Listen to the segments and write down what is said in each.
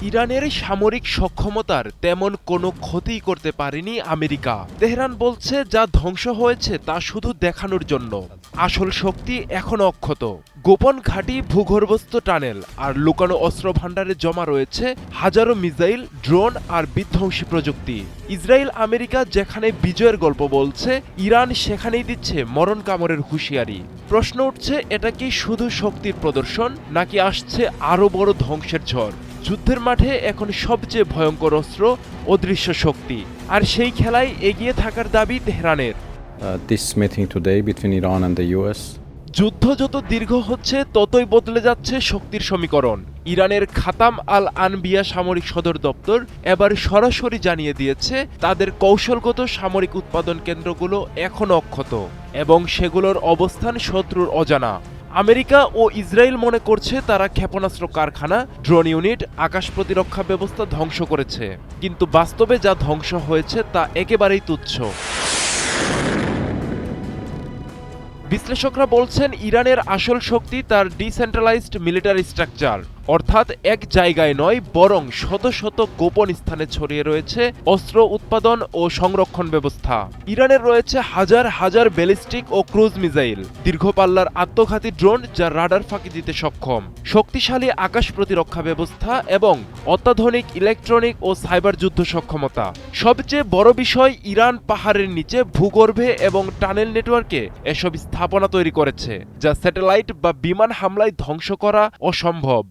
ইরানের সামরিক সক্ষমতার তেমন কোনো ক্ষতি করতে পারেনি আমেরিকা। তেহরান বলছে যা ধ্বংস হয়েছে তা শুধু দেখানোর জন্য। আসল শক্তি এখনো অক্ষত। গোপন ঘাঁটি, ভূগর্ভস্থ টানেল আর লুকানো অস্ত্র ভাণ্ডারে জমা রয়েছে হাজারো মিসাইল, ড্রোন আর বিধ্বংসী প্রযুক্তি। ইসরায়েল আমেরিকা যেখানে বিজয়ের গল্প বলছে, ইরান সেখানেই দিচ্ছে মরণ কামড়ের হুঁশিয়ারি। প্রশ্ন উঠছে, এটা কি শুধু শক্তির প্রদর্শন, নাকি আসছে আরও বড় ধ্বংসের ঝড়? যুদ্ধের মাঠে এখন সবচেয়ে ভয়ঙ্কর অস্ত্র অদৃশ্য শক্তি, আর সেই খেলায় এগিয়ে থাকার দাবি তেহরানের। This meeting today between Iran and the US. যুদ্ধ যত দীর্ঘ হচ্ছে ততই বদলে যাচ্ছে শক্তির সমীকরণ। ইরানের খাতাম আল আনবিয়া সামরিক সদর দপ্তর এবার সরাসরি জানিয়ে দিয়েছে তাদের কৌশলগত সামরিক উৎপাদন কেন্দ্রগুলো এখনো অক্ষত এবং সেগুলোর অবস্থান শত্রুর অজানা। আমেরিকা ও ইসরায়েল মনে করছে তারা ক্ষেপণাস্ত্র কারখানা, ড্রোন ইউনিট, আকাশ প্রতিরক্ষা ব্যবস্থা ধ্বংস করেছে, কিন্তু বাস্তবে যা ধ্বংস হয়েছে তা একেবারেই তুচ্ছ। বিশ্লেষকরা বলছেন ইরানের আসল শক্তি তার ডিসেন্ট্রালাইজড মিলিটারি স্ট্রাকচার, অর্থাৎ এক জায়গায় নয় বরং শত শত গোপন স্থানে ছড়িয়ে রয়েছে অস্ত্র উৎপাদন ও সংরক্ষণ ব্যবস্থা। ইরানের রয়েছে হাজার হাজার ব্যালিস্টিক ও ক্রুজ মিসাইল, দীর্ঘপাল্লার আত্মঘাতী ড্রোন যা রাডার ফাঁকি দিতে সক্ষম, শক্তিশালী আকাশ প্রতিরক্ষা ব্যবস্থা এবং অত্যাধুনিক ইলেকট্রনিক ও সাইবার যুদ্ধ সক্ষমতা। সবচেয়ে বড় বিষয়, ইরান পাহাড়ের নিচে ভূগর্ভে এবং টানেল নেটওয়ার্কে এসব স্থাপনা তৈরি করেছে যা স্যাটেলাইট বা বিমান হামলায় ধ্বংস করা অসম্ভব।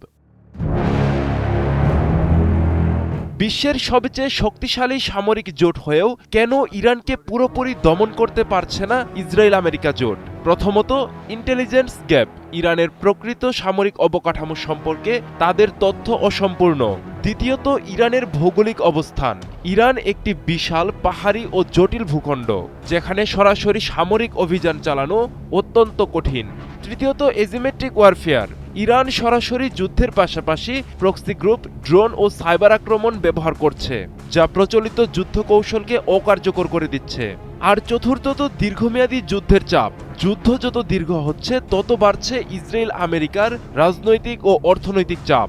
বিশ্বের সবচেয়ে শক্তিশালী সামরিক জোট হয়েও কেন ইরানকে পুরোপুরি দমন করতে পারছে না ইসরায়েল আমেরিকা জোট? প্রথমত, ইন্টেলিজেন্স গ্যাপ। ইরানের প্রকৃত সামরিক অবকাঠামো সম্পর্কে তাদের তথ্য অসম্পূর্ণ। দ্বিতীয়ত, ইরানের ভৌগোলিক অবস্থান। ইরান একটি বিশাল পাহাড়ি ও জটিল ভূখণ্ড, যেখানে সরাসরি সামরিক অভিযান চালানো অত্যন্ত কঠিন। তৃতীয়ত, এজিমেট্রিক ওয়ারফেয়ার। ইরান সরাসরি যুদ্ধের পাশাপাশি প্রক্সি গ্রুপ, ড্রোন ও সাইবার আক্রমণ ব্যবহার করছে, যা প্রচলিত যুদ্ধ কৌশলকে অকার্যকর করে দিচ্ছে। আর চতুর্থত, দীর্ঘমেয়াদী যুদ্ধের চাপ। যুদ্ধ যত দীর্ঘ হচ্ছে তত বাড়ছে ইসরায়েল আমেরিকার রাজনৈতিক ও অর্থনৈতিক চাপ।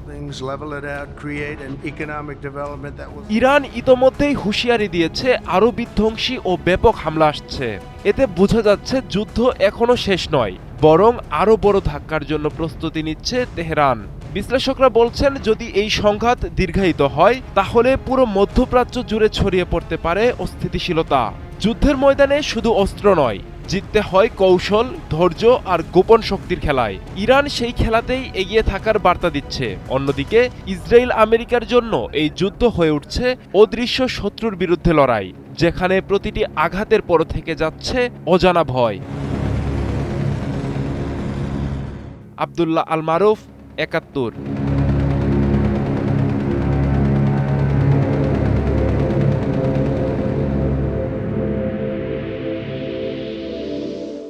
ইরান ইতোমধ্যেই হুঁশিয়ারি দিয়েছে আরও বিধ্বংসী ও ব্যাপক হামলা আসছে। এতে বোঝা যাচ্ছে যুদ্ধ এখনো শেষ নয়, বরং আরও বড় ধাক্কার জন্য প্রস্তুতি নিচ্ছে তেহরান। বিশ্লেষকরা বলছেন যদি এই সংঘাত দীর্ঘায়িত হয় তাহলে পুরো মধ্যপ্রাচ্য জুড়ে ছড়িয়ে পড়তে পারে অস্থিতিশীলতা। যুদ্ধের ময়দানে শুধু অস্ত্র নয়, জিততে হয় কৌশল, ধৈর্য আর গোপন শক্তির খেলায়। ইরান সেই খেলাতেই এগিয়ে থাকার বার্তা দিচ্ছে। অন্যদিকে ইসরায়েল আমেরিকার জন্য এই যুদ্ধ হয়ে উঠছে অদৃশ্য শত্রুর বিরুদ্ধে লড়াই, যেখানে প্রতিটি আঘাতের পর থেকে যাচ্ছে অজানা ভয়। আব্দুল্লাহ আল মারুফ, ৭১।